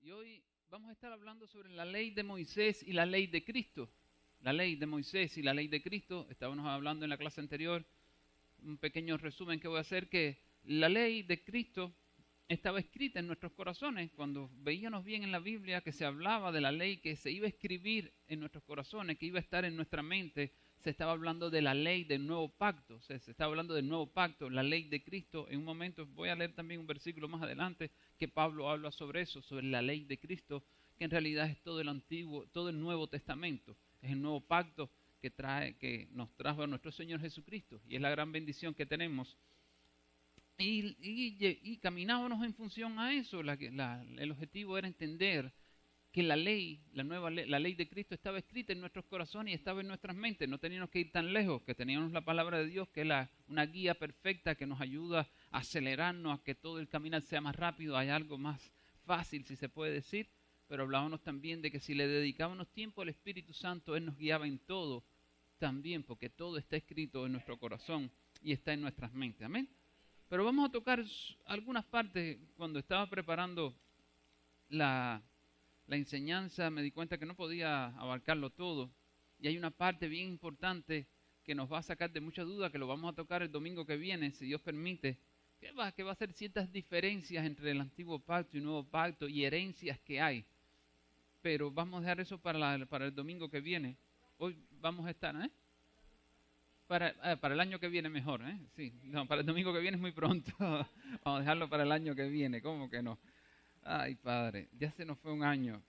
Y hoy vamos a estar hablando sobre la ley de Moisés y la ley de Cristo. La ley de Moisés y la ley de Cristo. Estábamos hablando en la clase anterior, un pequeño resumen que voy a hacer, que la ley de Cristo estaba escrita en nuestros corazones. Cuando veíamos bien en la Biblia que se hablaba de la ley que se iba a escribir en nuestros corazones, que iba a estar en nuestra mente, se estaba hablando de la ley del nuevo pacto, se estaba hablando del nuevo pacto, la ley de Cristo. En un momento voy a leer también un versículo más adelante que Pablo habla sobre eso, sobre la ley de Cristo, que en realidad es todo el antiguo, todo el Nuevo Testamento, es el nuevo pacto que nos trajo a nuestro Señor Jesucristo, y es la gran bendición que tenemos. Y caminábamos en función a eso. El objetivo era entender que la ley, la ley de Cristo estaba escrita en nuestros corazones y estaba en nuestras mentes. No teníamos que ir tan lejos, que teníamos la palabra de Dios, que es una guía perfecta que nos ayuda a acelerarnos, a que todo el caminar sea más rápido. Hay algo más fácil, si se puede decir, pero hablábamos también de que si le dedicábamos tiempo al Espíritu Santo, Él nos guiaba en todo también, porque todo está escrito en nuestro corazón y está en nuestras mentes. Amén. Pero vamos a tocar algunas partes. Cuando estaba preparando la enseñanza me di cuenta que no podía abarcarlo todo. Y hay una parte bien importante que nos va a sacar de mucha duda, que lo vamos a tocar el domingo que viene, si Dios permite, que va a ser ciertas diferencias entre el antiguo pacto y el nuevo pacto y herencias que hay. Pero vamos a dejar eso para el domingo que viene. Hoy vamos a estar, Para el año que viene mejor, Sí, no, para el domingo que viene es muy pronto. Vamos a dejarlo para el año que viene, ¿cómo que no? Ay, Padre, ya se nos fue un año.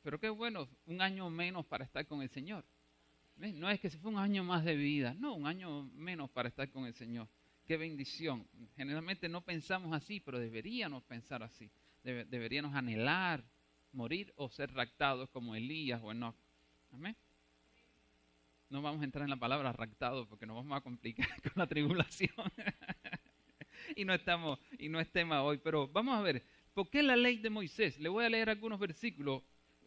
Pero qué bueno, un año menos para estar con el Señor. ¿Ves? No es que se fue un año más de vida, no, un año menos para estar con el Señor. Qué bendición. Generalmente no pensamos así, pero deberíamos pensar así. Deberíamos anhelar morir o ser raptados como Elías o Enoc. Amén. No vamos a entrar en la palabra raptado porque nos vamos a complicar con la tribulación. y no es tema hoy, pero vamos a ver, ¿por qué la ley de Moisés? Le voy a leer algunos versículos.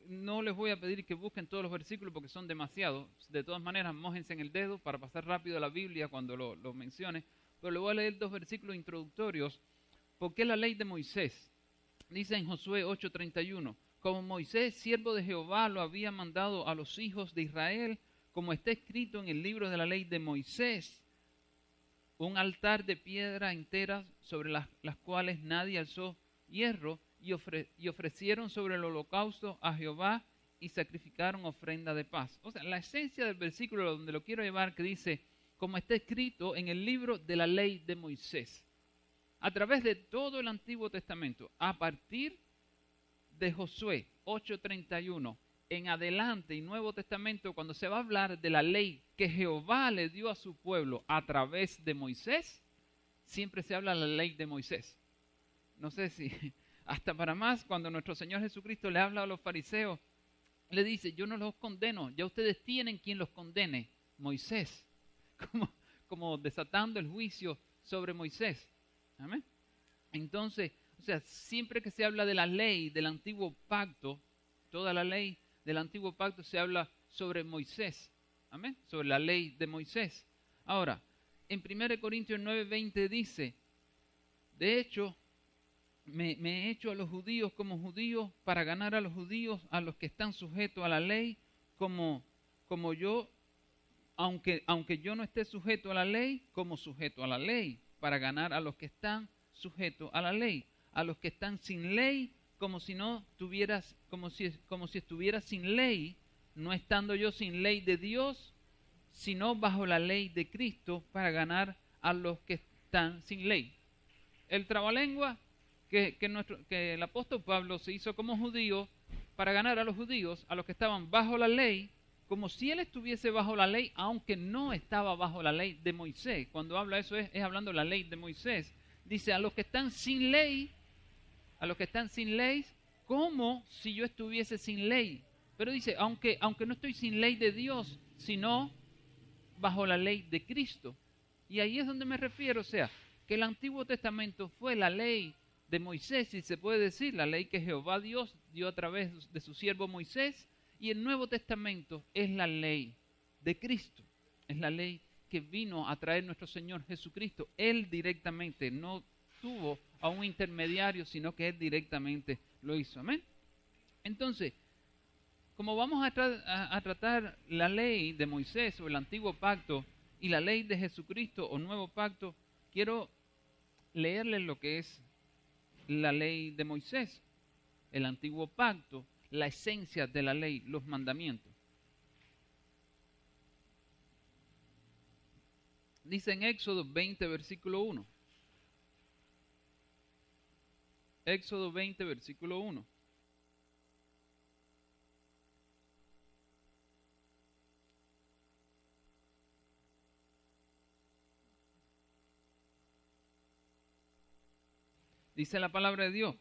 No les voy a pedir que busquen todos los versículos porque son demasiados. De todas maneras, mójense en el dedo para pasar rápido la Biblia cuando lo mencione. Pero le voy a leer dos versículos introductorios. ¿Por qué la ley de Moisés? Dice en Josué 8:31, como Moisés, siervo de Jehová, lo había mandado a los hijos de Israel, como está escrito en el libro de la ley de Moisés, un altar de piedra entera sobre las cuales nadie alzó hierro, y ofrecieron sobre el holocausto a Jehová y sacrificaron ofrenda de paz. O sea, la esencia del versículo donde lo quiero llevar, que dice, como está escrito en el libro de la ley de Moisés. A través de todo el Antiguo Testamento, a partir de Josué 8:31, en adelante y Nuevo Testamento, cuando se va a hablar de la ley que Jehová le dio a su pueblo a través de Moisés, siempre se habla de la ley de Moisés. No sé si, hasta para más, cuando nuestro Señor Jesucristo le habla a los fariseos, le dice, yo no los condeno, ya ustedes tienen quien los condene, Moisés, como desatando el juicio sobre Moisés. ¿Amén? Entonces, o sea, siempre que se habla de la ley del antiguo pacto, toda la ley del antiguo pacto se habla sobre Moisés. Amén, sobre la ley de Moisés. Ahora, en 1 Corintios 9:20 dice, de hecho, me he hecho a los judíos como judíos para ganar a los judíos, a los que están sujetos a la ley, como yo, aunque yo no esté sujeto a la ley, como sujeto a la ley, para ganar a los que están sujetos a la ley, a los que están sin ley, como si estuviera sin ley, no estando yo sin ley de Dios, sino bajo la ley de Cristo, para ganar a los que están sin ley. El trabalengua que el apóstol Pablo se hizo como judío para ganar a los judíos, a los que estaban bajo la ley, como si él estuviese bajo la ley, aunque no estaba bajo la ley de Moisés. Cuando habla eso es hablando de la ley de Moisés. Dice, a los que están sin ley, como si yo estuviese sin ley. Pero dice, aunque no estoy sin ley de Dios, sino bajo la ley de Cristo. Y ahí es donde me refiero, o sea, que el Antiguo Testamento fue la ley de Moisés, si se puede decir, la ley que Jehová Dios dio a través de su siervo Moisés, y el Nuevo Testamento es la ley de Cristo, es la ley que vino a traer nuestro Señor Jesucristo. Él directamente no tuvo a un intermediario, sino que Él directamente lo hizo. Amén. Entonces, como vamos a tratar la ley de Moisés o el antiguo pacto y la ley de Jesucristo o nuevo pacto, quiero leerles lo que es la ley de Moisés, el antiguo pacto, la esencia de la ley, los mandamientos. Dice en Éxodo 20, versículo 1. Éxodo 20, versículo 1. Dice la palabra de Dios.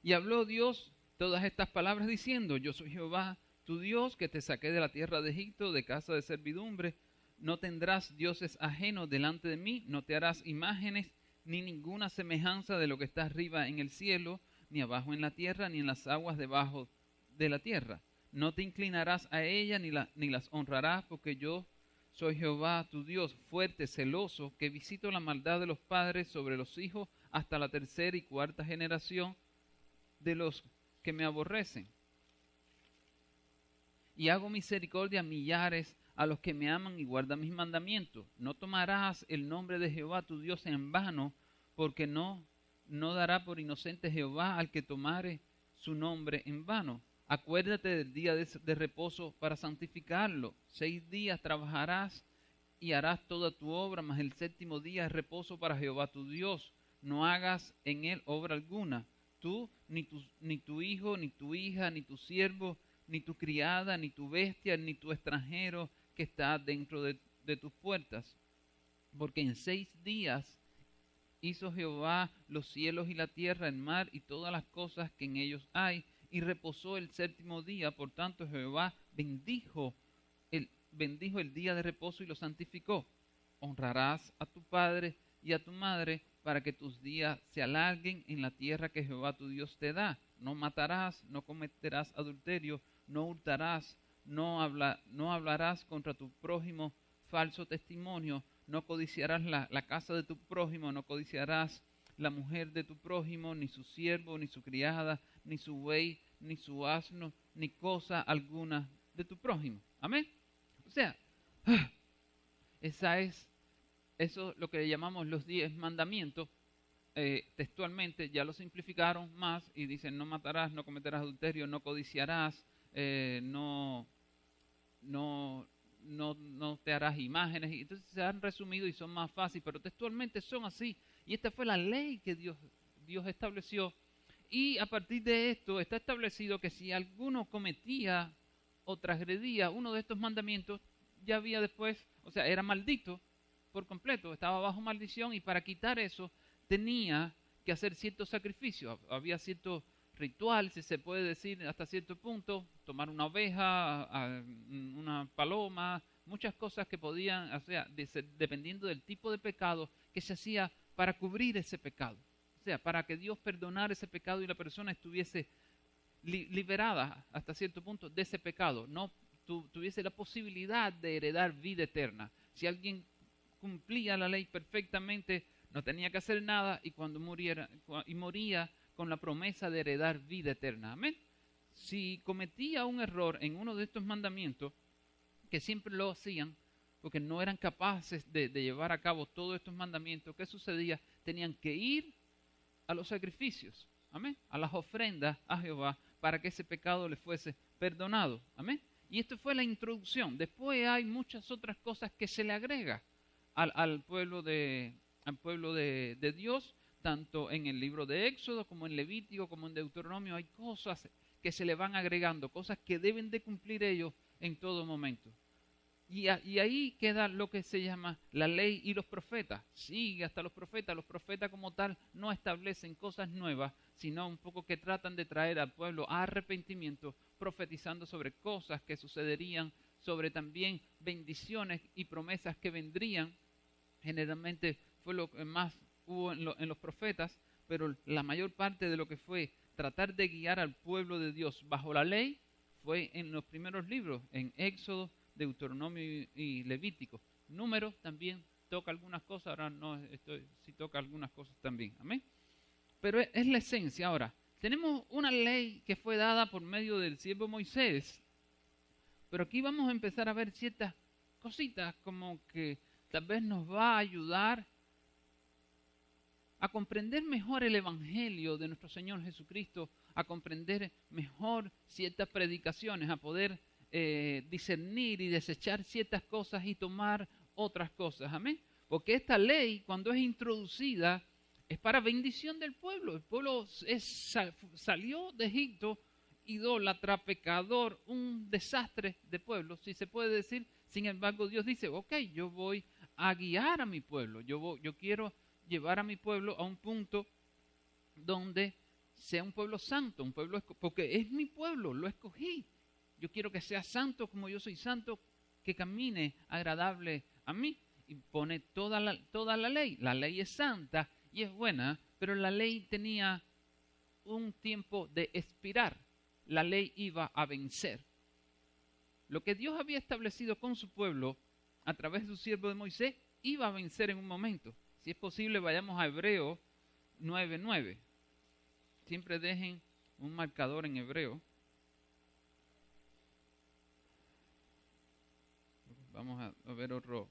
Y habló Dios todas estas palabras diciendo: Yo soy Jehová, tu Dios, que te saqué de la tierra de Egipto, de casa de servidumbre. No tendrás dioses ajenos delante de mí, no te harás imágenes, ni ninguna semejanza de lo que está arriba en el cielo, ni abajo en la tierra, ni en las aguas debajo de la tierra. No te inclinarás a ella, ni las honrarás, porque yo soy Jehová, tu Dios, fuerte, celoso, que visito la maldad de los padres sobre los hijos hasta la tercera y cuarta generación de los que me aborrecen. Y hago misericordia a millares a los que me aman y guardan mis mandamientos. No tomarás el nombre de Jehová tu Dios en vano, porque no dará por inocente Jehová al que tomare su nombre en vano. Acuérdate del día de reposo para santificarlo. 6 días trabajarás y harás toda tu obra, mas el séptimo día es reposo para Jehová tu Dios. No hagas en él obra alguna, tú, ni tu hijo, ni tu hija, ni tu siervo, ni tu criada, ni tu bestia, ni tu extranjero que está dentro de tus puertas. Porque en 6 días hizo Jehová los cielos y la tierra, el mar y todas las cosas que en ellos hay, y reposó el séptimo día. Por tanto Jehová bendijo el día de reposo y lo santificó. Honrarás a tu padre y a tu madre, para que tus días se alarguen en la tierra que Jehová tu Dios te da. No matarás, no cometerás adulterio, no hurtarás, no hablarás contra tu prójimo falso testimonio, no codiciarás la casa de tu prójimo, no codiciarás la mujer de tu prójimo, ni su siervo, ni su criada, ni su buey, ni su asno, ni cosa alguna de tu prójimo. Amén. O sea, eso es lo que llamamos los 10 mandamientos. Textualmente ya lo simplificaron más y dicen: no matarás, no cometerás adulterio, no codiciarás, no te harás imágenes. Y entonces se han resumido y son más fáciles, pero textualmente son así. Y esta fue la ley que Dios estableció. Y a partir de esto está establecido que si alguno cometía o transgredía uno de estos mandamientos, ya había después, o sea, era maldito por completo, estaba bajo maldición, y para quitar eso tenía que hacer ciertos sacrificios. Había cierto ritual, si se puede decir, hasta cierto punto: tomar una oveja, una paloma, muchas cosas que podían, o sea, dependiendo del tipo de pecado que se hacía para cubrir ese pecado. O sea, para que Dios perdonara ese pecado y la persona estuviese liberada hasta cierto punto de ese pecado, no tuviese la posibilidad de heredar vida eterna. Si alguien cumplía la ley perfectamente, no tenía que hacer nada, y cuando moría con la promesa de heredar vida eterna. Amén. Si cometía un error en uno de estos mandamientos, que siempre lo hacían porque no eran capaces de llevar a cabo todos estos mandamientos, ¿qué sucedía? Tenían que ir a los sacrificios, amén, a las ofrendas a Jehová, para que ese pecado le fuese perdonado. Amén. Y esto fue la introducción. Después hay muchas otras cosas que se le agrega al pueblo de Dios, tanto en el libro de Éxodo como en Levítico como en Deuteronomio. Hay cosas que se le van agregando, cosas que deben de cumplir ellos en todo momento. Y ahí queda lo que se llama la ley y los profetas. Sigue hasta los profetas. Los profetas como tal no establecen cosas nuevas, sino un poco que tratan de traer al pueblo a arrepentimiento, profetizando sobre cosas que sucederían, sobre también bendiciones y promesas que vendrían. Generalmente fue lo que más hubo en los profetas, pero la mayor parte de lo que fue tratar de guiar al pueblo de Dios bajo la ley fue en los primeros libros, en Éxodo, Deuteronomio y Levítico. Números también toca algunas cosas, ahora no sí toca algunas cosas también. Amén. Pero es la esencia. Ahora, tenemos una ley que fue dada por medio del siervo Moisés, pero aquí vamos a empezar a ver ciertas cositas como que tal vez nos va a ayudar a comprender mejor el Evangelio de nuestro Señor Jesucristo, a comprender mejor ciertas predicaciones, a poder discernir y desechar ciertas cosas y tomar otras cosas. Amén. Porque esta ley, cuando es introducida, es para bendición del pueblo. El pueblo salió de Egipto idólatra, pecador, un desastre de pueblo, si se puede decir. Sin embargo, Dios dice, ok, yo voy a guiar a mi pueblo. Yo quiero llevar a mi pueblo a un punto donde sea un pueblo santo, un pueblo porque es mi pueblo, lo escogí. Yo quiero que sea santo como yo soy santo, que camine agradable a mí. Y pone toda la ley. La ley es santa y es buena, pero la ley tenía un tiempo de expirar. La ley iba a vencer. Lo que Dios había establecido con su pueblo a través de su siervo de Moisés iba a vencer en un momento. Si es posible, vayamos a Hebreo 9:9. Siempre dejen un marcador en Hebreo. Vamos a ver otro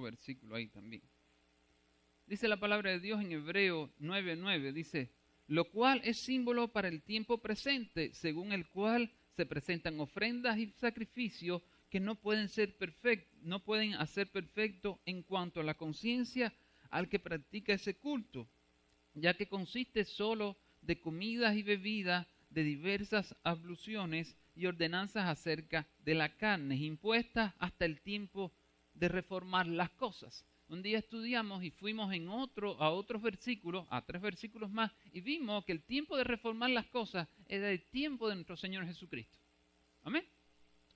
versículo ahí también. Dice la palabra de Dios en Hebreo 9:9, dice, lo cual es símbolo para el tiempo presente, según el cual se presentan ofrendas y sacrificios que no pueden hacer perfecto en cuanto a la conciencia al que practica ese culto, ya que consiste solo de comidas y bebidas, de diversas abluciones y ordenanzas acerca de la carne, impuestas hasta el tiempo de reformar las cosas. Un día estudiamos y fuimos a otros versículos, a 3 versículos más, y vimos que el tiempo de reformar las cosas era el tiempo de nuestro Señor Jesucristo. Amén.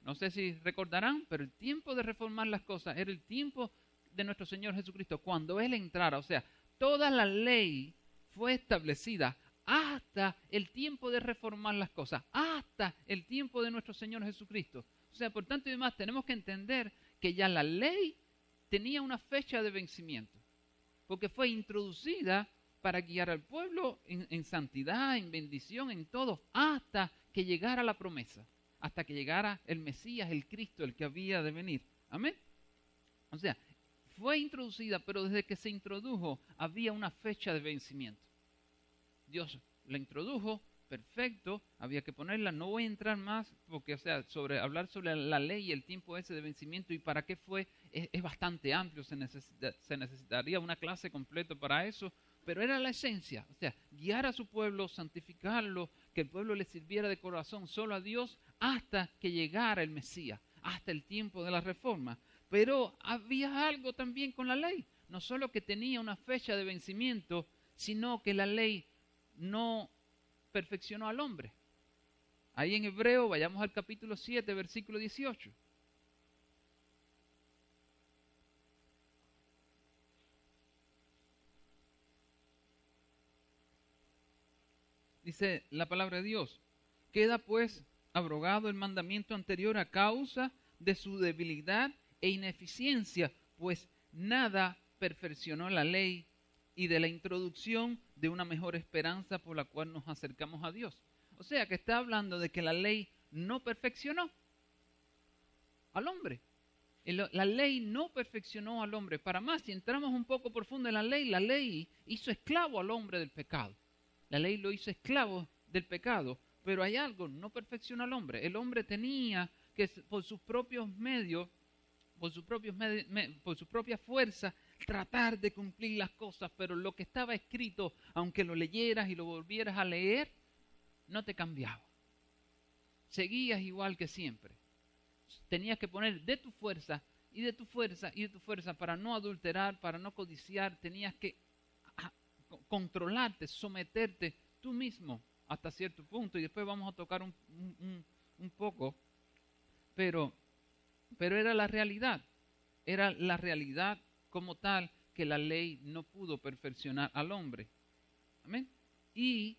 No sé si recordarán, pero el tiempo de reformar las cosas era el tiempo de nuestro Señor Jesucristo, cuando Él entrara. O sea, toda la ley fue establecida hasta el tiempo de reformar las cosas, hasta el tiempo de nuestro Señor Jesucristo. O sea, por tanto y demás, tenemos que entender que ya la ley tenía una fecha de vencimiento, porque fue introducida para guiar al pueblo en santidad, en bendición, en todo, hasta que llegara la promesa, hasta que llegara el Mesías, el Cristo, el que había de venir. Amén. O sea, fue introducida, pero desde que se introdujo había una fecha de vencimiento. Dios la introdujo, perfecto, había que ponerla. No voy a entrar más, porque, o sea, hablar sobre la ley y el tiempo ese de vencimiento y para qué fue, es bastante amplio, se necesitaría una clase completa para eso, pero era la esencia, o sea, guiar a su pueblo, santificarlo, que el pueblo le sirviera de corazón solo a Dios hasta que llegara el Mesías, hasta el tiempo de la reforma. Pero había algo también con la ley, no solo que tenía una fecha de vencimiento, sino que la ley no perfeccionó al hombre. Ahí en Hebreo, vayamos al capítulo 7, versículo 18. Dice la palabra de Dios, queda pues abrogado el mandamiento anterior a causa de su debilidad e ineficiencia, pues nada perfeccionó la ley y de la introducción de una mejor esperanza por la cual nos acercamos a Dios. O sea que está hablando de que la ley no perfeccionó al hombre. La ley no perfeccionó al hombre. Para más, si entramos un poco profundo en la ley hizo esclavo al hombre del pecado. La ley lo hizo esclavo del pecado, pero hay algo, no perfeccionó al hombre. El hombre tenía que por sus propios medios, por su propia fuerza, tratar de cumplir las cosas, pero lo que estaba escrito, aunque lo leyeras y lo volvieras a leer, no te cambiaba. Seguías igual que siempre. Tenías que poner de tu fuerza y de tu fuerza y de tu fuerza para no adulterar, para no codiciar. Tenías que controlarte, someterte tú mismo hasta cierto punto, y después vamos a tocar un poco, pero era la realidad como tal, que la ley no pudo perfeccionar al hombre. Amén. Y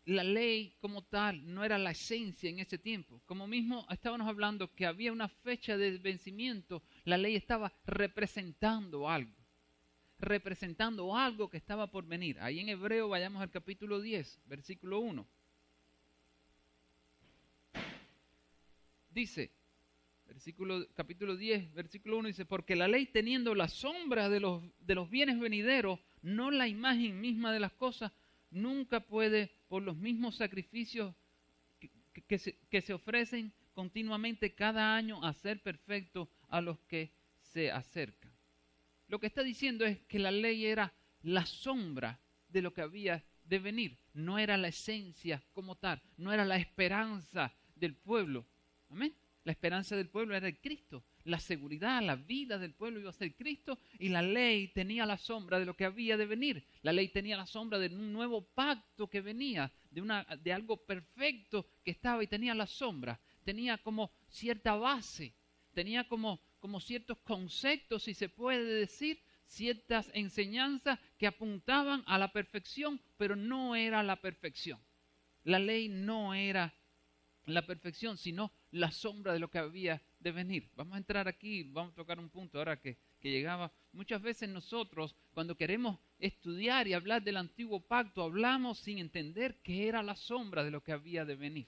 la ley como tal no era la esencia en ese tiempo. Como mismo estábamos hablando que había una fecha de vencimiento, la ley estaba representando algo. representando algo que estaba por venir. Ahí en Hebreo, vayamos al capítulo 10, versículo 1. Dice, capítulo 10, versículo 1, dice, porque la ley teniendo la sombra de los bienes venideros, no la imagen misma de las cosas, nunca puede, por los mismos sacrificios que se ofrecen continuamente cada año, hacer perfecto a los que se acercan. Lo que está diciendo es que la ley era la sombra de lo que había de venir, no era la esencia como tal, no era la esperanza del pueblo. Amén. La esperanza del pueblo era el Cristo, la seguridad, la vida del pueblo iba a ser Cristo, y la ley tenía la sombra de lo que había de venir. La ley tenía la sombra de un nuevo pacto que venía, de algo perfecto que estaba, y tenía la sombra, tenía como cierta base, tenía como ciertos conceptos, si se puede decir, ciertas enseñanzas que apuntaban a la perfección, pero no era la perfección. La ley no era la perfección, sino la sombra de lo que había de venir. Vamos a entrar aquí, vamos a tocar un punto ahora que llegaba. Muchas veces nosotros, cuando queremos estudiar y hablar del antiguo pacto, hablamos sin entender qué era la sombra de lo que había de venir.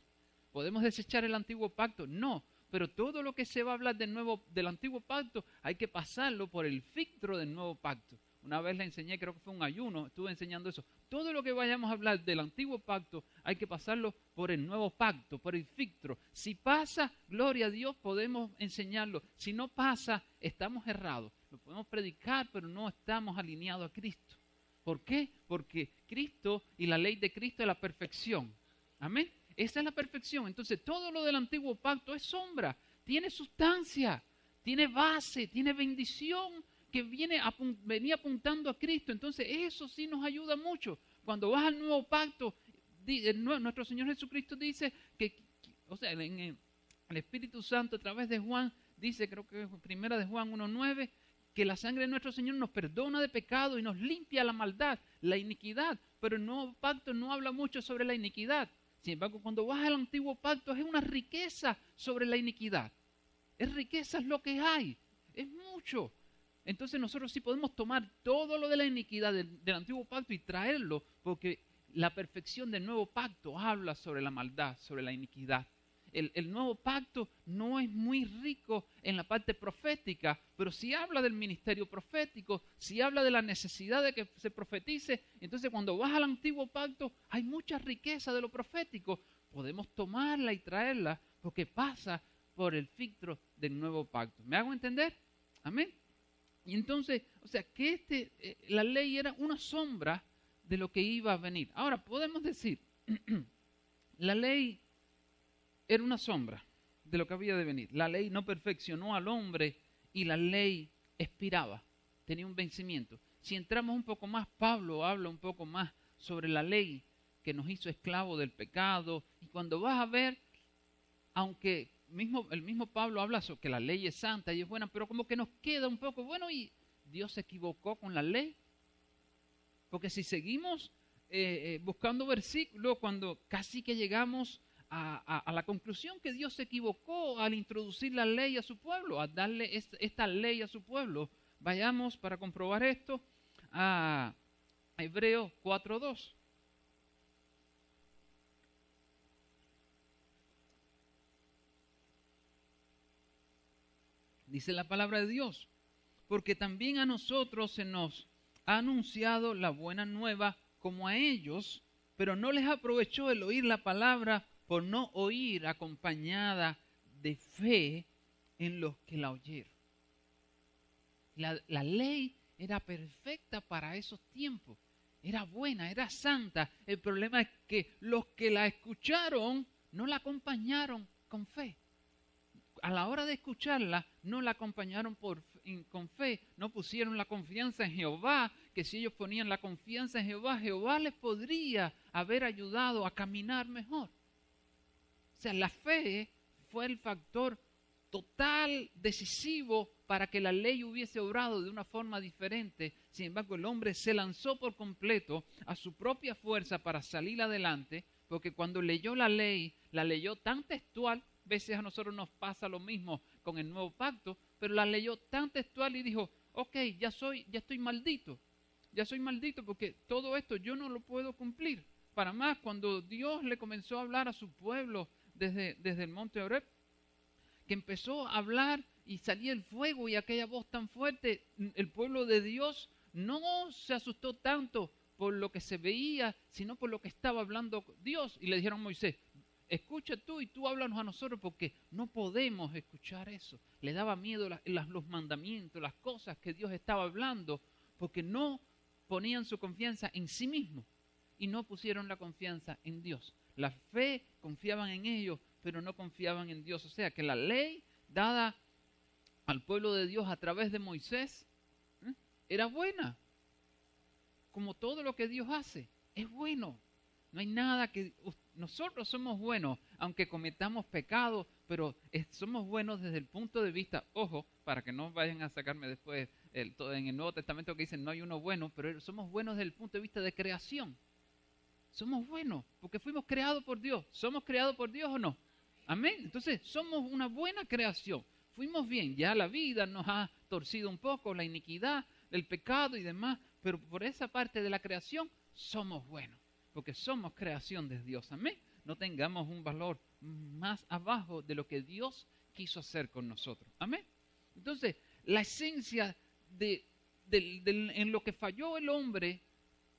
¿Podemos desechar el antiguo pacto? No, pero todo lo que se va a hablar del antiguo pacto hay que pasarlo por el filtro del nuevo pacto. Una vez le enseñé, creo que fue un ayuno, estuve enseñando eso. Todo lo que vayamos a hablar del antiguo pacto hay que pasarlo por el nuevo pacto, por el filtro. Si pasa, gloria a Dios, podemos enseñarlo. Si no pasa, estamos errados. Lo podemos predicar, pero no estamos alineados a Cristo. ¿Por qué? Porque Cristo y la ley de Cristo es la perfección. Amén. Esa es la perfección. Entonces, todo lo del antiguo pacto es sombra, tiene sustancia, tiene base, tiene bendición, que venía apuntando a Cristo. Entonces eso sí nos ayuda mucho. Cuando vas al nuevo pacto, nuestro Señor Jesucristo dice o sea, en el Espíritu Santo a través de Juan, dice, creo que es primera de Juan 1:9, que la sangre de nuestro Señor nos perdona de pecado y nos limpia la maldad, la iniquidad. Pero el nuevo pacto no habla mucho sobre la iniquidad. Sin embargo, cuando vas al antiguo pacto es una riqueza sobre la iniquidad. Es riqueza, es lo que hay, es mucho. Entonces nosotros sí podemos tomar todo lo de la iniquidad del antiguo pacto y traerlo, porque la perfección del nuevo pacto habla sobre la maldad, sobre la iniquidad. El nuevo pacto no es muy rico en la parte profética, pero sí habla del ministerio profético, sí habla de la necesidad de que se profetice. Entonces cuando vas al antiguo pacto hay mucha riqueza de lo profético. Podemos tomarla y traerla porque pasa por el filtro del nuevo pacto. ¿Me hago entender? Amén. Y entonces, o sea, que la ley era una sombra de lo que iba a venir. Ahora, podemos decir, la ley era una sombra de lo que había de venir. La ley no perfeccionó al hombre y la ley expiraba, tenía un vencimiento. Si entramos un poco más, Pablo habla un poco más sobre la ley que nos hizo esclavos del pecado. Y cuando vas a ver, aunque el mismo Pablo habla sobre que la ley es santa y es buena, pero como que nos queda un poco, bueno, ¿y Dios se equivocó con la ley? Porque si seguimos buscando versículos, cuando casi que llegamos a la conclusión que Dios se equivocó al introducir la ley a su pueblo, a darle esta ley a su pueblo, vayamos para comprobar esto a Hebreos 4:2. Dice la palabra de Dios, porque también a nosotros se nos ha anunciado la buena nueva como a ellos, pero no les aprovechó el oír la palabra por no oír acompañada de fe en los que la oyeron. La ley era perfecta para esos tiempos, era buena, era santa. El problema es que los que la escucharon no la acompañaron con fe. A la hora de escucharla, no la acompañaron con fe, no pusieron la confianza en Jehová, que si ellos ponían la confianza en Jehová, Jehová les podría haber ayudado a caminar mejor. O sea, la fe fue el factor total, decisivo, para que la ley hubiese obrado de una forma diferente. Sin embargo, el hombre se lanzó por completo a su propia fuerza para salir adelante, porque cuando leyó la leyó tan textual. A veces a nosotros nos pasa lo mismo con el nuevo pacto, pero la leyó tan textual y dijo, ok, ya estoy maldito. Ya soy maldito porque todo esto yo no lo puedo cumplir. Para más, cuando Dios le comenzó a hablar a su pueblo desde el monte Horeb, que empezó a hablar y salía el fuego y aquella voz tan fuerte, el pueblo de Dios no se asustó tanto por lo que se veía, sino por lo que estaba hablando Dios. Y le dijeron a Moisés, escucha tú y tú háblanos a nosotros porque no podemos escuchar eso. Le daba miedo los mandamientos, las cosas que Dios estaba hablando, porque no ponían su confianza en sí mismos y no pusieron la confianza en Dios. La fe confiaban en ellos, pero no confiaban en Dios. O sea que la ley dada al pueblo de Dios a través de Moisés era buena. Como todo lo que Dios hace, es bueno. No hay nada que... Nosotros somos buenos, aunque cometamos pecados, pero somos buenos desde el punto de vista, ojo, para que no vayan a sacarme después en el Nuevo Testamento que dicen no hay uno bueno, pero somos buenos desde el punto de vista de creación. Somos buenos, porque fuimos creados por Dios. ¿Somos creados por Dios o no? Amén. Entonces, somos una buena creación. Fuimos bien, ya la vida nos ha torcido un poco, la iniquidad, el pecado y demás, pero por esa parte de la creación somos buenos, porque somos creación de Dios. Amén. No tengamos un valor más abajo de lo que Dios quiso hacer con nosotros. Amén. Entonces, la esencia en lo que falló el hombre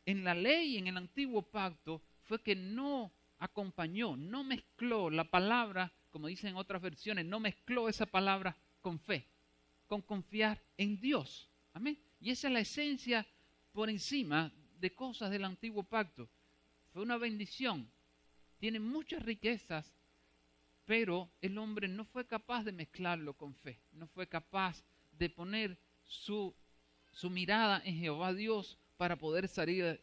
en la ley, en el antiguo pacto, fue que no acompañó, no mezcló la palabra, como dicen en otras versiones, no mezcló esa palabra con fe, con confiar en Dios. Amén. Y esa es la esencia por encima de cosas del antiguo pacto. Fue una bendición, tiene muchas riquezas, pero el hombre no fue capaz de mezclarlo con fe, no fue capaz de poner su mirada en Jehová Dios para poder salir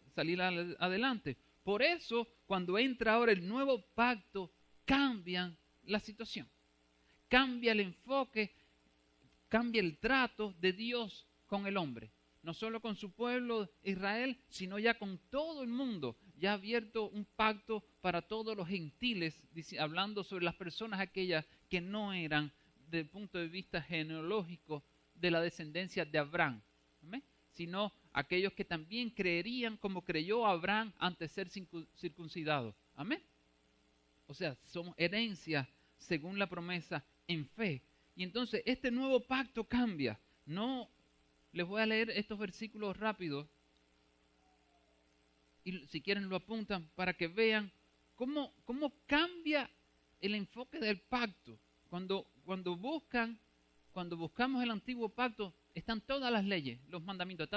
adelante. Por eso, cuando entra ahora el nuevo pacto, cambia la situación, cambia el enfoque, cambia el trato de Dios con el hombre. No solo con su pueblo Israel, sino ya con todo el mundo. Ya ha abierto un pacto para todos los gentiles, hablando sobre las personas aquellas que no eran, desde el punto de vista genealógico, de la descendencia de Abraham, ¿amén? Sino aquellos que también creerían como creyó Abraham antes de ser circuncidado. Amén. O sea, somos herencia según la promesa en fe. Y entonces este nuevo pacto cambia. No, les voy a leer estos versículos rápidos. Y si quieren lo apuntan para que vean cómo cambia el enfoque del pacto. Cuando buscamos el antiguo pacto, están todas las leyes, los mandamientos,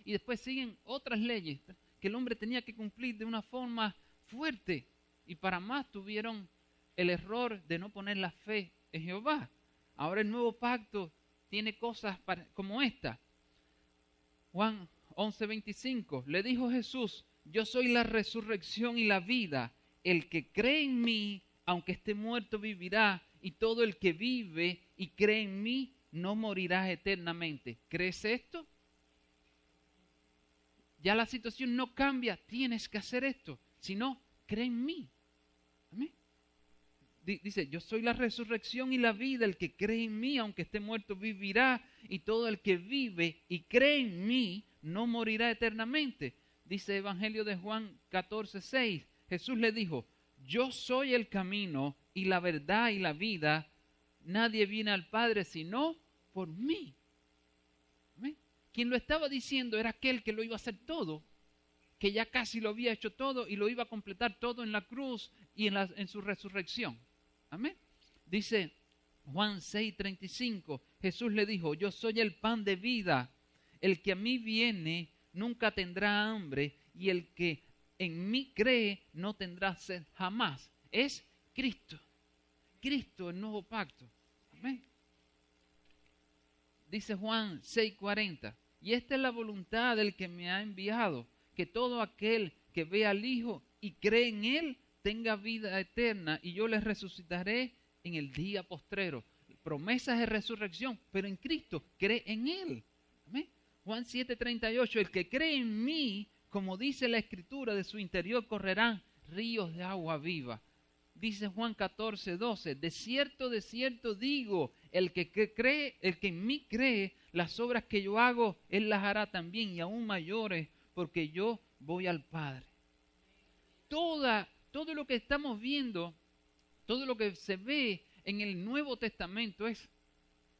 y después siguen otras leyes que el hombre tenía que cumplir de una forma fuerte. Y para más tuvieron el error de no poner la fe en Jehová. Ahora el nuevo pacto tiene cosas como esta. Juan 11:25, le dijo Jesús, yo soy la resurrección y la vida. El que cree en mí, aunque esté muerto, vivirá. Y todo el que vive y cree en mí, no morirá eternamente. ¿Crees esto? Ya la situación no cambia. Tienes que hacer esto. Si no, cree en mí. ¿Amén? Dice, yo soy la resurrección y la vida. El que cree en mí, aunque esté muerto, vivirá. Y todo el que vive y cree en mí, no morirá eternamente. Dice Evangelio de Juan 14:6. Jesús le dijo, yo soy el camino y la verdad y la vida. Nadie viene al Padre sino por mí. ¿Amén? Quien lo estaba diciendo era aquel que lo iba a hacer todo, que ya casi lo había hecho todo y lo iba a completar todo en la cruz y en su resurrección. Amén. Dice Juan 6:35, Jesús le dijo, yo soy el pan de vida. El que a mí viene nunca tendrá hambre y el que en mí cree no tendrá sed jamás. Es Cristo. Cristo, el nuevo pacto. Amén. Dice Juan 6:40, y esta es la voluntad del que me ha enviado, que todo aquel que vea al Hijo y cree en Él tenga vida eterna, y yo les resucitaré en el día postrero. Promesas de resurrección, pero en Cristo, cree en Él. Amén. Juan 7:38, el que cree en mí, como dice la Escritura, de su interior correrán ríos de agua viva. Dice Juan 14:12, de cierto digo, el que en mí cree, las obras que yo hago, Él las hará también y aún mayores, porque yo voy al Padre. Todo lo que estamos viendo, todo lo que se ve en el Nuevo Testamento es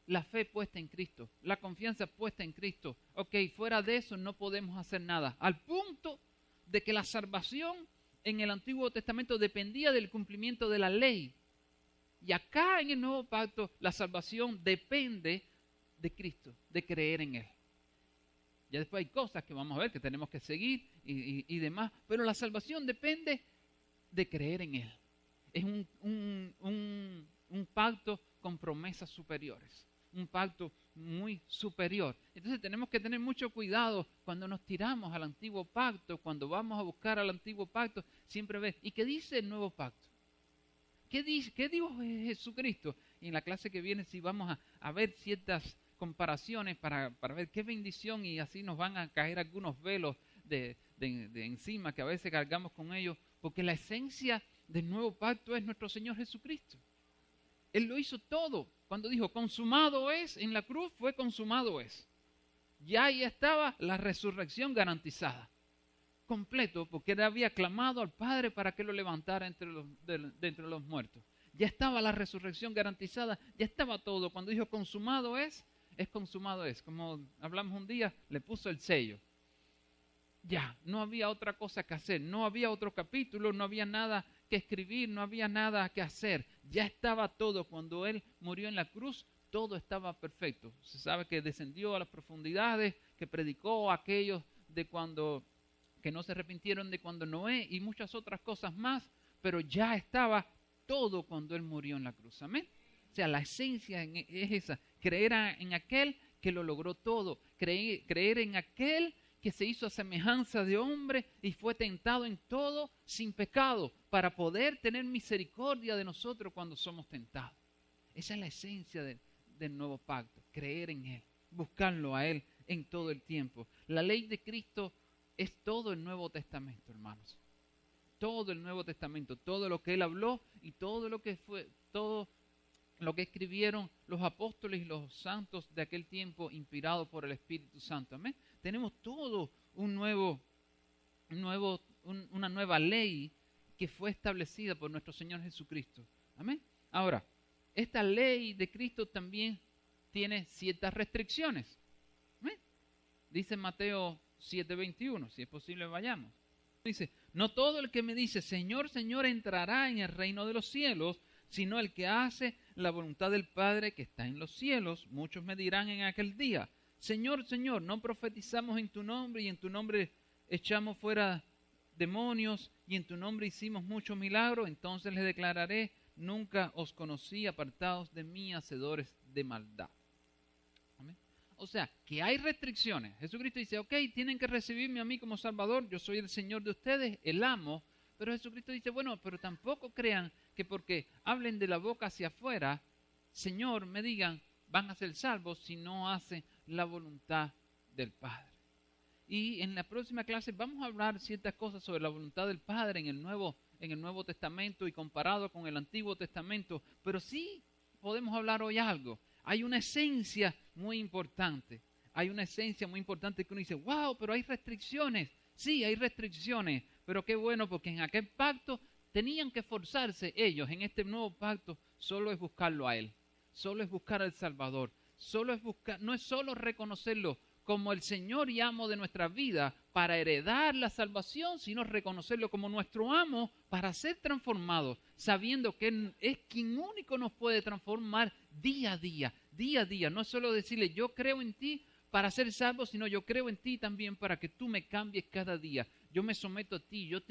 la fe puesta en Cristo, la confianza puesta en Cristo. Ok, fuera de eso no podemos hacer nada. Al punto de que la salvación en el Antiguo Testamento dependía del cumplimiento de la ley. Y acá en el Nuevo Pacto la salvación depende de Cristo, de creer en Él. Ya después hay cosas que vamos a ver que tenemos que seguir y demás, pero la salvación depende de creer en Él. Es un pacto con promesas superiores, un pacto muy superior. Entonces tenemos que tener mucho cuidado cuando nos tiramos al antiguo pacto, cuando vamos a buscar al antiguo pacto, siempre ver, ¿y qué dice el nuevo pacto? ¿Qué dijo Jesucristo? Y en la clase que viene sí vamos a ver ciertas comparaciones para ver qué bendición, y así nos van a caer algunos velos de encima que a veces cargamos con ellos, porque la esencia del nuevo pacto es nuestro Señor Jesucristo. Él lo hizo todo. Cuando dijo consumado es, en la cruz fue consumado es. Ya ahí estaba la resurrección garantizada. Completo, porque él había clamado al Padre para que lo levantara entre los muertos. Ya estaba la resurrección garantizada, ya estaba todo. Cuando dijo consumado es consumado es. Como hablamos un día, le puso el sello. Ya, no había otra cosa que hacer, no había otro capítulo, no había nada que escribir, no había nada que hacer. Ya estaba todo. Cuando Él murió en la cruz, todo estaba perfecto. Se sabe que descendió a las profundidades, que predicó a aquellos que no se arrepintieron de cuando Noé y muchas otras cosas más, pero ya estaba todo cuando Él murió en la cruz. Amén. O sea, la esencia es esa, creer en aquel que lo logró todo, creer en aquel que se hizo a semejanza de hombre y fue tentado en todo sin pecado, para poder tener misericordia de nosotros cuando somos tentados. Esa es la esencia del nuevo pacto, creer en Él, buscarlo a Él en todo el tiempo. La ley de Cristo es todo el Nuevo Testamento, hermanos. Todo el Nuevo Testamento, todo lo que Él habló y todo lo que escribieron los apóstoles y los santos de aquel tiempo, inspirados por el Espíritu Santo. Amén. Tenemos todo una nueva ley que fue establecida por nuestro Señor Jesucristo. Amén. Ahora, esta ley de Cristo también tiene ciertas restricciones. Amén. Dice Mateo 7:21, si es posible vayamos. Dice, no todo el que me dice, Señor, Señor, entrará en el reino de los cielos, sino el que hace la voluntad del Padre que está en los cielos. Muchos me dirán en aquel día, Señor, Señor, ¿no profetizamos en tu nombre y en tu nombre echamos fuera demonios y en tu nombre hicimos muchos milagros? Entonces les declararé, nunca os conocí, apartados de mí, hacedores de maldad. ¿Amén? O sea, que hay restricciones. Jesucristo dice, ok, tienen que recibirme a mí como Salvador, yo soy el Señor de ustedes, el amo. Pero Jesucristo dice, bueno, pero tampoco crean que porque hablen de la boca hacia afuera, Señor, me digan, van a ser salvos si no hacen la voluntad del Padre. Y en la próxima clase vamos a hablar ciertas cosas sobre la voluntad del Padre en el Nuevo Testamento y comparado con el Antiguo Testamento. Pero sí podemos hablar hoy algo. Hay una esencia muy importante. Hay una esencia muy importante que uno dice, wow, pero hay restricciones. Sí, hay restricciones, pero qué bueno, porque en aquel pacto tenían que esforzarse ellos. En este nuevo pacto solo es buscarlo a Él, solo es buscar al Salvador, no es solo reconocerlo como el Señor y amo de nuestra vida para heredar la salvación, sino reconocerlo como nuestro amo para ser transformados, sabiendo que Él es quien único nos puede transformar día a día, día a día. No es solo decirle, yo creo en ti para ser salvo, sino yo creo en ti también para que tú me cambies cada día. Yo me someto a ti, yo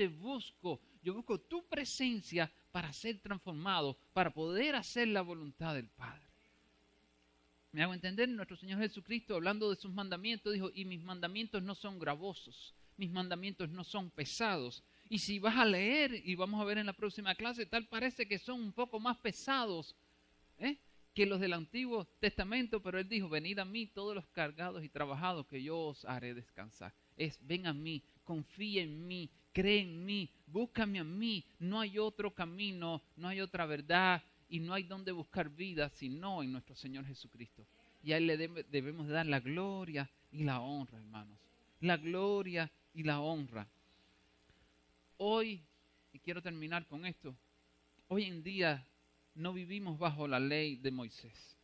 busco tu presencia para ser transformado, para poder hacer la voluntad del Padre. Me hago entender, nuestro Señor Jesucristo, hablando de sus mandamientos, dijo, y mis mandamientos no son gravosos, mis mandamientos no son pesados. Y si vas a leer, y vamos a ver en la próxima clase, tal parece que son un poco más pesados que los del Antiguo Testamento, pero Él dijo, venid a mí todos los cargados y trabajados, que yo os haré descansar. Ven a mí, confía en mí, cree en mí, búscame a mí. No hay otro camino, no hay otra verdad y no hay donde buscar vida sino en nuestro Señor Jesucristo. y a Él le debemos dar la gloria y la honra, hermanos. La gloria y la honra. Hoy, y quiero terminar con esto, hoy en día no vivimos bajo la ley de Moisés.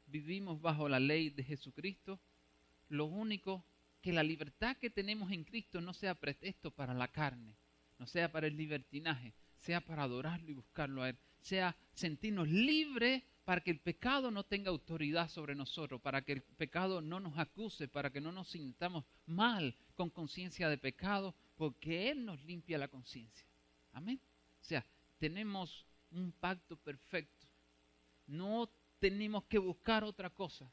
Vivimos bajo la ley de Jesucristo. Lo único que la libertad que tenemos en Cristo no sea pretexto para la carne, no sea para el libertinaje, sea para adorarlo y buscarlo a Él, sea sentirnos libres para que el pecado no tenga autoridad sobre nosotros, para que el pecado no nos acuse, para que no nos sintamos mal con conciencia de pecado, porque Él nos limpia la conciencia. Amén. O sea, tenemos un pacto perfecto. No tenemos que buscar otra cosa.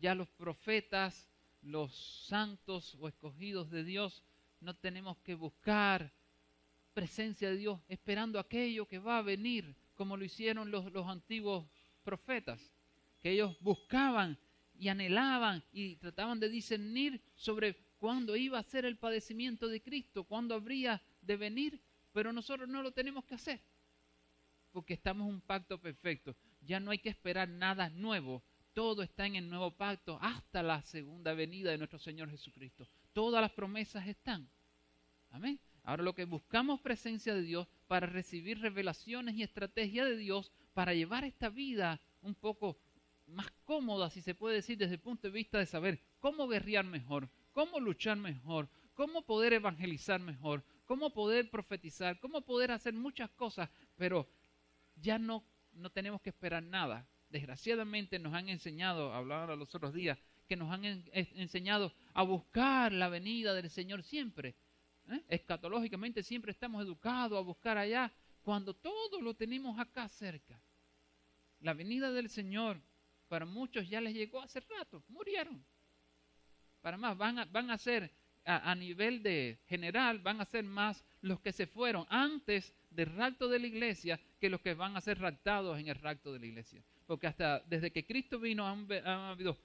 Ya los profetas, los santos o escogidos de Dios, no tenemos que buscar presencia de Dios esperando aquello que va a venir, como lo hicieron los antiguos profetas, que ellos buscaban y anhelaban y trataban de discernir sobre cuándo iba a ser el padecimiento de Cristo, cuándo habría de venir, pero nosotros no lo tenemos que hacer, porque estamos en un pacto perfecto. Ya no hay que esperar nada nuevo. Todo está en el nuevo pacto hasta la segunda venida de nuestro Señor Jesucristo. Todas las promesas están. Amén. Ahora lo que buscamos presencia de Dios para recibir revelaciones y estrategia de Dios para llevar esta vida un poco más cómoda, si se puede decir, desde el punto de vista de saber cómo guerrear mejor, cómo luchar mejor, cómo poder evangelizar mejor, cómo poder profetizar, cómo poder hacer muchas cosas, pero ya no tenemos que esperar nada. Desgraciadamente nos han enseñado, hablaba los otros días, que nos han enseñado a buscar la venida del Señor siempre. Escatológicamente siempre estamos educados a buscar allá, cuando todo lo tenemos acá cerca. La venida del Señor, para muchos ya les llegó hace rato, murieron. Para más, van a ser, a nivel de general, van a ser más los que se fueron antes del rapto de la iglesia que los que van a ser raptados en el rapto de la iglesia. Porque hasta desde que Cristo vino han habido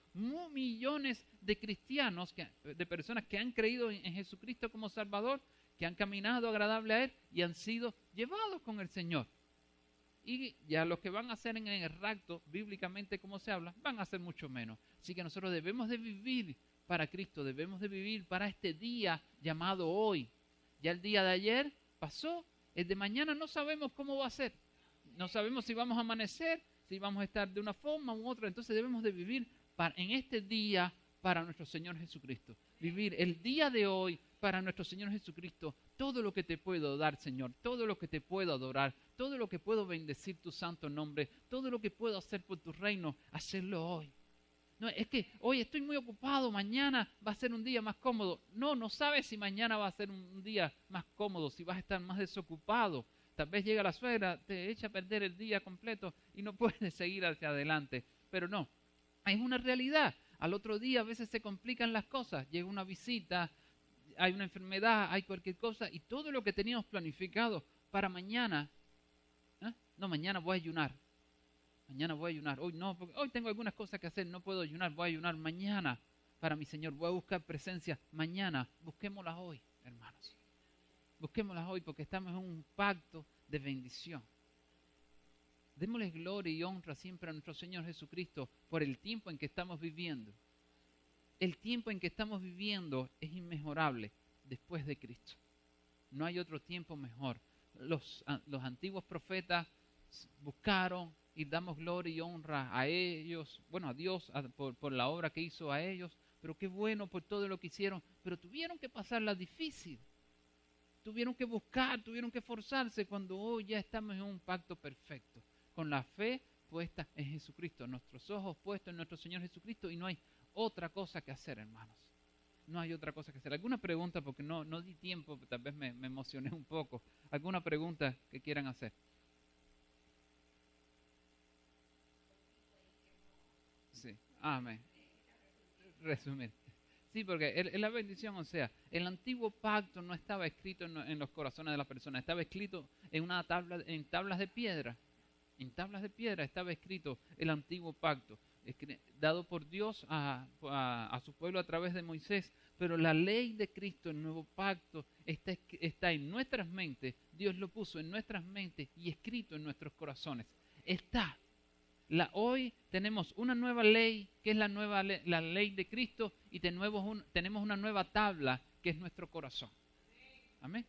millones de cristianos, de personas que han creído en Jesucristo como Salvador, que han caminado agradable a Él y han sido llevados con el Señor. Y ya los que van a ser en el rapto, bíblicamente como se habla, van a ser mucho menos. Así que nosotros debemos de vivir para Cristo, debemos de vivir para este día llamado hoy. Ya el día de ayer pasó, el de mañana no sabemos cómo va a ser. No sabemos si vamos a amanecer, si vamos a estar de una forma u otra. Entonces debemos de vivir en este día para nuestro Señor Jesucristo. Vivir el día de hoy para nuestro Señor Jesucristo. Todo lo que te puedo dar, Señor, todo lo que te puedo adorar, todo lo que puedo bendecir tu santo nombre, todo lo que puedo hacer por tu reino, hacerlo hoy. No, es que hoy estoy muy ocupado, mañana va a ser un día más cómodo. No sabes si mañana va a ser un día más cómodo, si vas a estar más desocupado. Tal vez llega la suegra, te echa a perder el día completo y no puedes seguir hacia adelante. Pero no, es una realidad. Al otro día a veces se complican las cosas. Llega una visita, hay una enfermedad, hay cualquier cosa y todo lo que teníamos planificado para mañana, no, mañana voy a ayunar. Mañana voy a ayunar. Hoy no, porque hoy tengo algunas cosas que hacer, no puedo ayunar, voy a ayunar mañana para mi Señor. Voy a buscar presencia mañana. Busquémoslas hoy, hermanos. Busquémoslas hoy porque estamos en un pacto de bendición. Démosle gloria y honra siempre a nuestro Señor Jesucristo por el tiempo en que estamos viviendo. El tiempo en que estamos viviendo es inmejorable después de Cristo. No hay otro tiempo mejor. Los antiguos profetas buscaron y damos gloria y honra a ellos, bueno, a Dios por la obra que hizo a ellos, pero qué bueno por todo lo que hicieron, pero tuvieron que pasarla difícil, tuvieron que buscar, tuvieron que esforzarse cuando hoy ya estamos en un pacto perfecto, con la fe puesta en Jesucristo, nuestros ojos puestos en nuestro Señor Jesucristo y no hay otra cosa que hacer, hermanos. No hay otra cosa que hacer. ¿Alguna pregunta? Porque no di tiempo, tal vez me emocioné un poco. ¿Alguna pregunta que quieran hacer? Sí, amén. Resumir. Sí, porque es la bendición, o sea, el antiguo pacto no estaba escrito en los corazones de las personas, estaba escrito en en tablas de piedra. En tablas de piedra estaba escrito el antiguo pacto, dado por Dios a su pueblo a través de Moisés, pero la ley de Cristo, el nuevo pacto, está en nuestras mentes, Dios lo puso en nuestras mentes y escrito en nuestros corazones. Está. Hoy tenemos una nueva ley, que es la ley de Cristo, y tenemos una nueva tabla, que es nuestro corazón. Amén.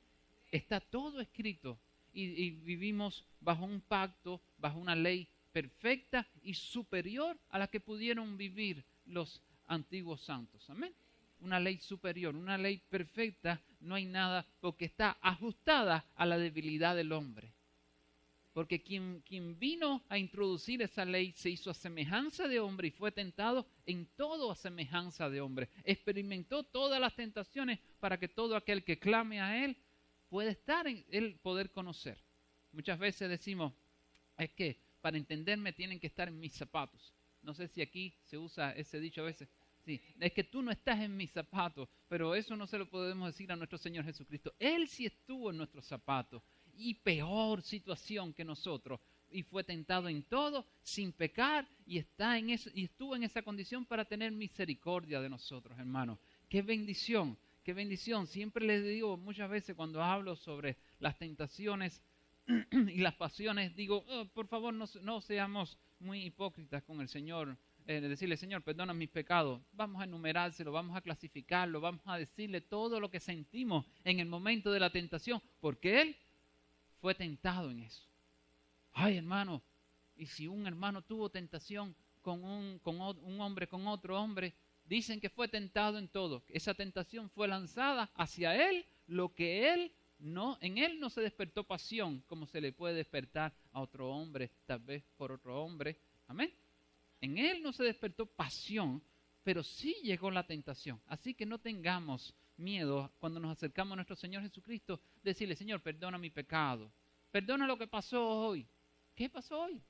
Está todo escrito y vivimos bajo un pacto, bajo una ley perfecta y superior a la que pudieron vivir los antiguos santos. Amén. Una ley superior, una ley perfecta, no hay nada, porque está ajustada a la debilidad del hombre. Porque quien vino a introducir esa ley se hizo a semejanza de hombre y fue tentado en todo a semejanza de hombre. Experimentó todas las tentaciones para que todo aquel que clame a Él pueda estar en Él, poder conocer. Muchas veces decimos, es que para entenderme tienen que estar en mis zapatos. No sé si aquí se usa ese dicho a veces. Sí, es que tú no estás en mis zapatos, pero eso no se lo podemos decir a nuestro Señor Jesucristo. Él sí estuvo en nuestros zapatos. Y peor situación que nosotros, y fue tentado en todo sin pecar, y estuvo en esa condición para tener misericordia de nosotros, hermanos. Qué bendición, qué bendición. Siempre les digo muchas veces cuando hablo sobre las tentaciones y las pasiones, digo, por favor no seamos muy hipócritas con el Señor. Decirle, Señor, perdona mis pecados. Vamos a enumerárselo, vamos a clasificarlo, vamos a decirle todo lo que sentimos en el momento de la tentación, porque Él fue tentado en eso. Ay, hermano, y si un hermano tuvo tentación con un hombre, con otro hombre, dicen que fue tentado en todo. Esa tentación fue lanzada hacia él, lo que en él no se despertó pasión, como se le puede despertar a otro hombre, tal vez por otro hombre. Amén. En él no se despertó pasión, pero sí llegó la tentación. Así que no tengamos miedo cuando nos acercamos a nuestro Señor Jesucristo, decirle, Señor, perdona mi pecado, perdona lo que pasó hoy. ¿Qué pasó hoy?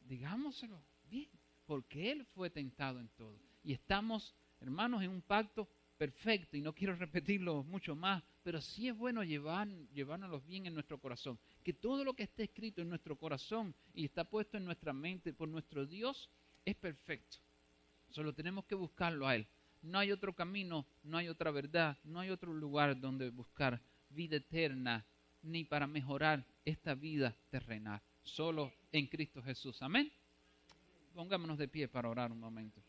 Digámoselo bien, porque Él fue tentado en todo. Y estamos, hermanos, en un pacto perfecto, y no quiero repetirlo mucho más, pero sí es bueno llevárnoslos bien en nuestro corazón, que todo lo que está escrito en nuestro corazón y está puesto en nuestra mente por nuestro Dios es perfecto. Solo tenemos que buscarlo a Él. No hay otro camino, no hay otra verdad, no hay otro lugar donde buscar vida eterna, ni para mejorar esta vida terrenal. Solo en Cristo Jesús. Amén. Pongámonos de pie para orar un momento.